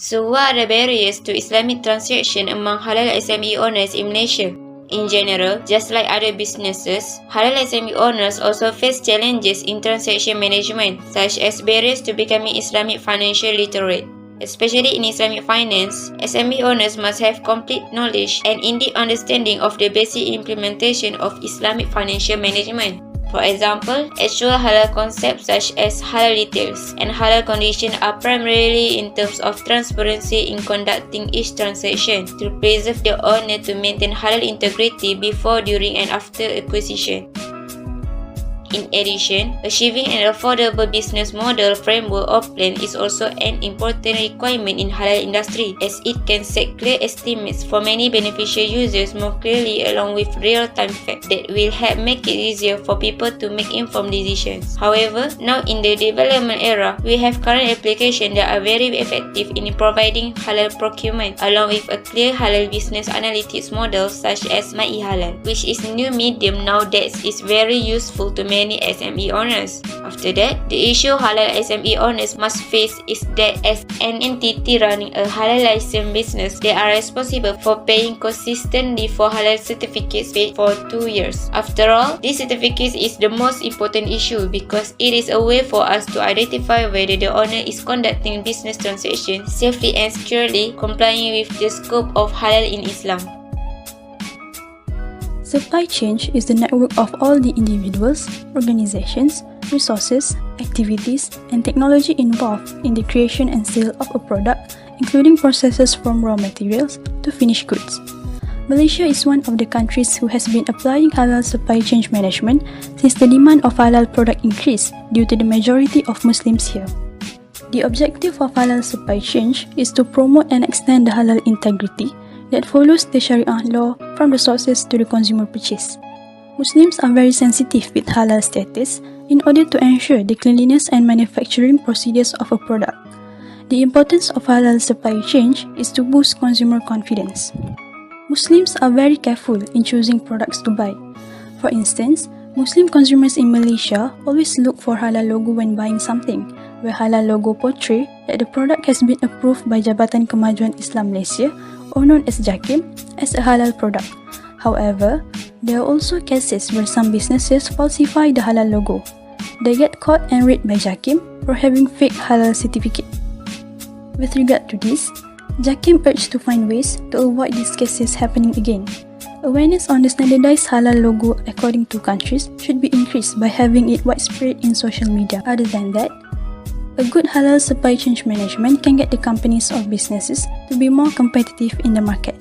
So what are the barriers to Islamic transaction among halal SME owners in Malaysia? In general, just like other businesses, halal SME owners also face challenges in transaction management, such as barriers to becoming Islamic financial literate. Especially in Islamic finance, SME owners must have complete knowledge and in-depth understanding of the basic implementation of Islamic financial management. For example, actual halal concepts such as halal details and halal condition are primarily in terms of transparency in conducting each transaction to preserve the owner to maintain halal integrity before, during and after acquisition. In addition, achieving an affordable business model framework or plan is also an important requirement in halal industry, as it can set clear estimates for many beneficial users more clearly along with real-time facts that will help make it easier for people to make informed decisions. However, now in the development era, we have current applications that are very effective in providing halal procurement, along with a clear halal business analytics model such as MyEHalal, which is a new medium now that is very useful to many SME owners. After that, the issue halal SME owners must face is that as an entity running a halal licensed business, they are responsible for paying consistently for halal certificates paid for 2 years. After all, this certificate is the most important issue because it is a way for us to identify whether the owner is conducting business transactions safely and securely, complying with the scope of halal in Islam. Supply chain is the network of all the individuals, organizations, resources, activities, and technology involved in the creation and sale of a product, including processes from raw materials to finished goods. Malaysia is one of the countries who has been applying halal supply chain management since the demand of halal product increased due to the majority of Muslims here. The objective of halal supply chain is to promote and extend the halal integrity that follows the Sharia law from the sources to the consumer purchase. Muslims are very sensitive with halal status in order to ensure the cleanliness and manufacturing procedures of a product. The importance of halal supply chain is to boost consumer confidence. Muslims are very careful in choosing products to buy. For instance, Muslim consumers in Malaysia always look for halal logo when buying something, where halal logo portray that the product has been approved by Jabatan Kemajuan Islam Malaysia, or known as JAKIM, as a halal product. However, there are also cases where some businesses falsify the halal logo. They get caught and raided by JAKIM for having fake halal certificate. With regard to this, JAKIM urged to find ways to avoid these cases happening again. Awareness on the standardized halal logo according to countries should be increased by having it widespread in social media. Other than that, a good halal supply chain management can get the companies or businesses to be more competitive in the market.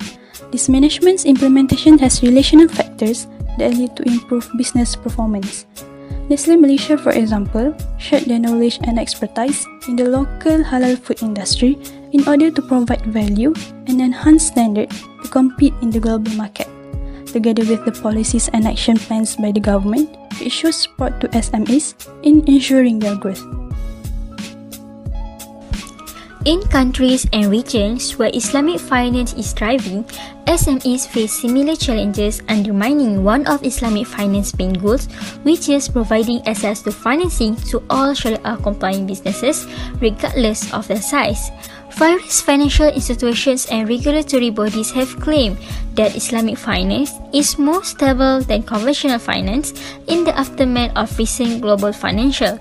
This management's implementation has relational factors that lead to improved business performance. Nestle Malaysia, for example, shared their knowledge and expertise in the local halal food industry in order to provide value and enhance standard to compete in the global market. together with the policies and action plans by the government, which shows support to SMEs in ensuring their growth. In countries and regions where Islamic finance is thriving, SMEs face similar challenges undermining one of Islamic finance main goals, which is providing access to financing to all Sharia-compliant businesses, regardless of their size. Various financial institutions and regulatory bodies have claimed that Islamic finance is more stable than conventional finance in the aftermath of recent global financial.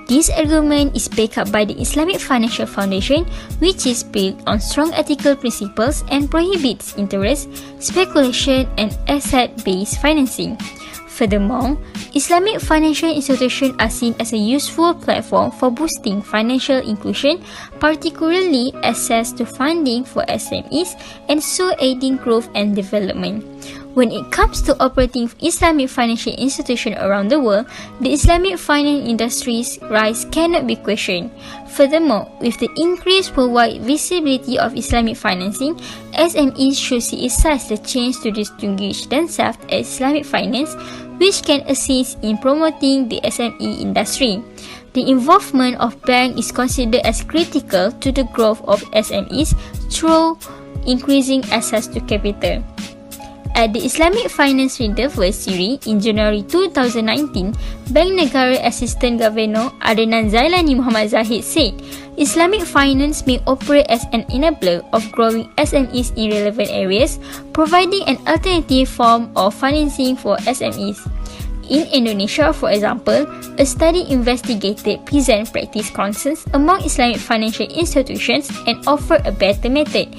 This argument is backed up by the Islamic Financial Foundation, which is built on strong ethical principles and prohibits interest, speculation, and asset-based financing. Furthermore, Islamic financial institutions are seen as a useful platform for boosting financial inclusion, particularly access to funding for SMEs, and so aiding growth and development. When it comes to operating Islamic financial institutions around the world, the Islamic finance industry's rise cannot be questioned. Furthermore, with the increased worldwide visibility of Islamic financing, SMEs should see it as the chance to distinguish themselves as Islamic finance, which can assist in promoting the SME industry. The involvement of banks is considered as critical to the growth of SMEs through increasing access to capital. At the Islamic Finance Rendezvous series in January 2019, Bank Negara Assistant Governor Adnan Zailani Muhammad Zahid said, Islamic finance may operate as an enabler of growing SMEs in relevant areas, providing an alternative form of financing for SMEs. In Indonesia, for example, a study investigated present practice concerns among Islamic financial institutions and offered a better method.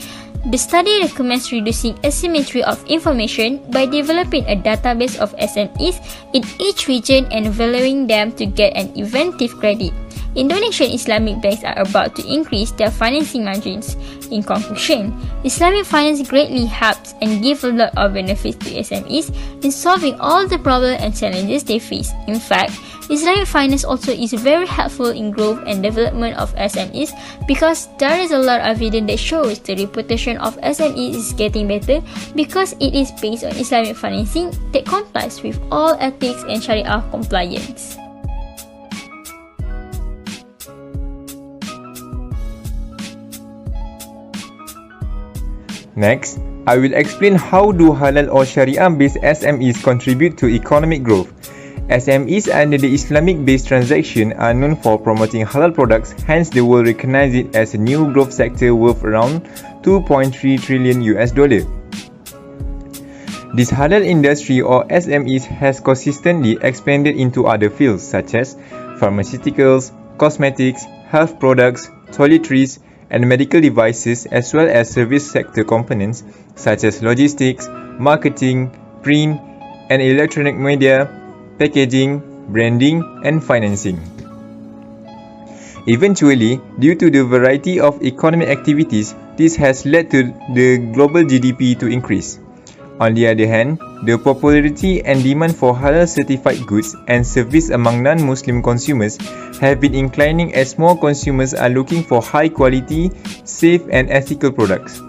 The study recommends reducing asymmetry of information by developing a database of SMEs in each region and valuing them to get an inventive credit. Indonesian Islamic banks are about to increase their financing margins. In conclusion, Islamic finance greatly helps and gives a lot of benefits to SMEs in solving all the problems and challenges they face. In fact, Islamic finance also is very helpful in growth and development of SMEs because there is a lot of evidence that shows the reputation of SMEs is getting better because it is based on Islamic financing that complies with all ethics and Sharia compliance. Next, I will explain how do halal or Sharia-based SMEs contribute to economic growth. SMEs under the Islamic-based transaction are known for promoting halal products, hence the world recognizes it as a new growth sector worth around $2.3 trillion. This halal industry or SMEs has consistently expanded into other fields such as pharmaceuticals, cosmetics, health products, toiletries, and medical devices, as well as service sector components such as logistics, marketing, print and electronic media, packaging, branding, and financing. Eventually, due to the variety of economic activities, this has led to the global GDP to increase. On the other hand, the popularity and demand for halal certified goods and service among non-Muslim consumers have been inclining as more consumers are looking for high quality, safe and ethical products.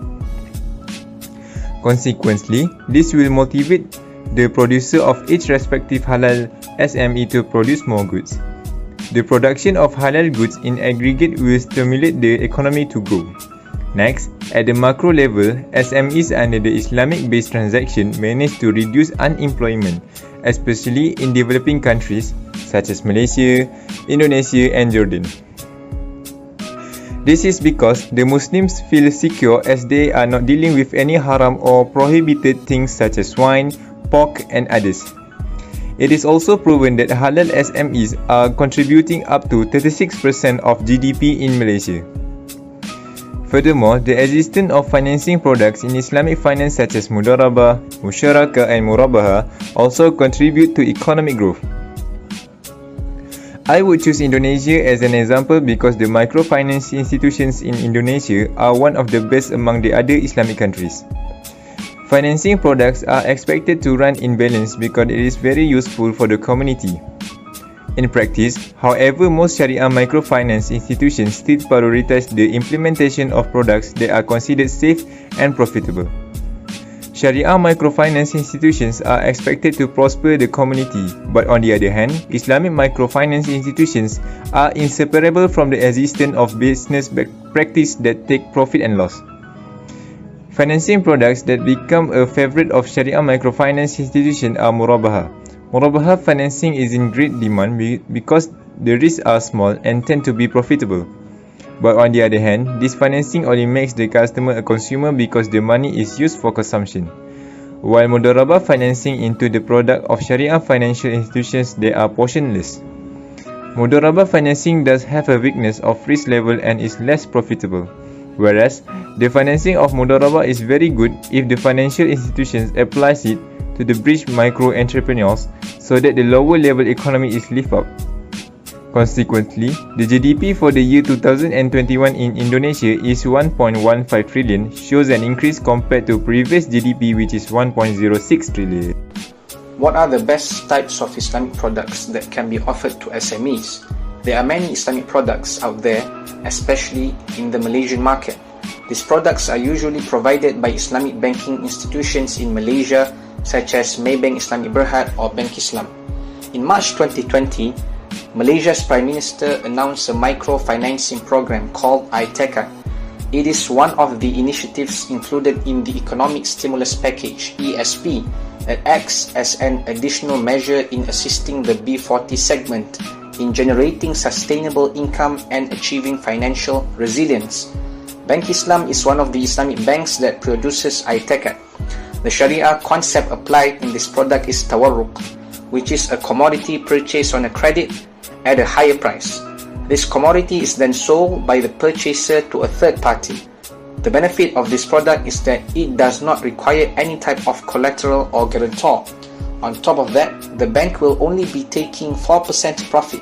Consequently, this will motivate the producer of each respective halal SME to produce more goods. The production of halal goods in aggregate will stimulate the economy to grow. Next, at the macro level, SMEs under the Islamic-based transaction manage to reduce unemployment, especially in developing countries such as Malaysia, Indonesia and Jordan. This is because the Muslims feel secure as they are not dealing with any haram or prohibited things such as wine, pork and others. It is also proven that halal SMEs are contributing up to 36% of GDP in Malaysia. Furthermore, the existence of financing products in Islamic finance such as mudarabah, musyarakah and murabaha also contribute to economic growth. I would choose Indonesia as an example because the microfinance institutions in Indonesia are one of the best among the other Islamic countries. Financing products are expected to run in balance because it is very useful for the community. In practice, however, most Sharia microfinance institutions still prioritize the implementation of products that are considered safe and profitable. Sharia microfinance institutions are expected to prosper the community, but on the other hand, Islamic microfinance institutions are inseparable from the existence of business practice that take profit and loss. Financing products that become a favorite of Sharia microfinance institutions are murabaha. Murabaha financing is in great demand because the risks are small and tend to be profitable. But on the other hand, this financing only makes the customer a consumer because the money is used for consumption. While mudarabah financing into the product of Sharia financial institutions, they are portionless. Mudarabah financing does have a weakness of risk level and is less profitable, whereas the financing of mudarabah is very good if the financial institutions applies it to the bridge micro entrepreneurs so that the lower level economy is lifted up. Consequently, the GDP for the year 2021 in Indonesia is 1.15 trillion, shows an increase compared to previous GDP which is 1.06 trillion. What are the best types of Islamic products that can be offered to SMEs? There are many Islamic products out there, especially in the Malaysian market. These products are usually provided by Islamic banking institutions in Malaysia such as Maybank Islamic Berhad or Bank Islam. In March 2020, Malaysia's Prime Minister announced a microfinancing program called ITECA. It is one of the initiatives included in the Economic Stimulus Package (ESP) that acts as an additional measure in assisting the B40 segment in generating sustainable income and achieving financial resilience. Bank Islam is one of the Islamic banks that produces ITECA. The Sharia concept applied in this product is tawarruq, which is a commodity purchased on a credit at a higher price. This commodity is then sold by the purchaser to a third party. The benefit of this product is that it does not require any type of collateral or guarantor. On top of that, the bank will only be taking 4% profit,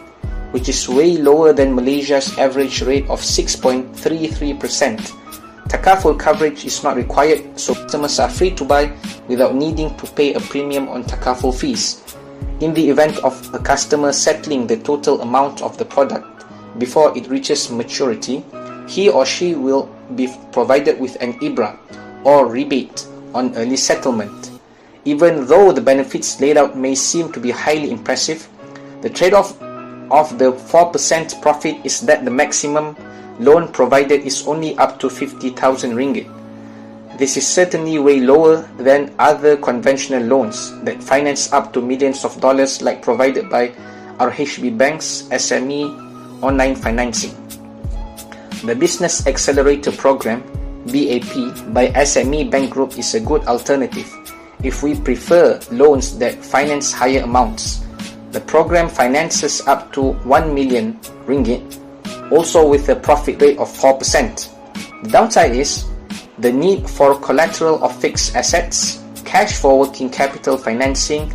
which is way lower than Malaysia's average rate of 6.33%. Takaful coverage is not required, so customers are free to buy without needing to pay a premium on takaful fees. In the event of a customer settling the total amount of the product before it reaches maturity, he or she will be provided with an ibra or rebate on early settlement. Even though the benefits laid out may seem to be highly impressive, the trade-off of the 4% profit is that the maximum loan provided is only up to 50,000 ringgit. This is certainly way lower than other conventional loans that finance up to millions of dollars like provided by RHB Bank's SME online financing. The Business Accelerator Program (BAP) by SME Bank Group is a good alternative if we prefer loans that finance higher amounts. The program finances up to 1 million ringgit, also with a profit rate of 4%. The downside is the need for collateral of fixed assets, cash for working capital financing,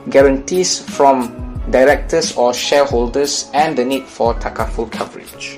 guarantees from directors or shareholders, and the need for takaful coverage.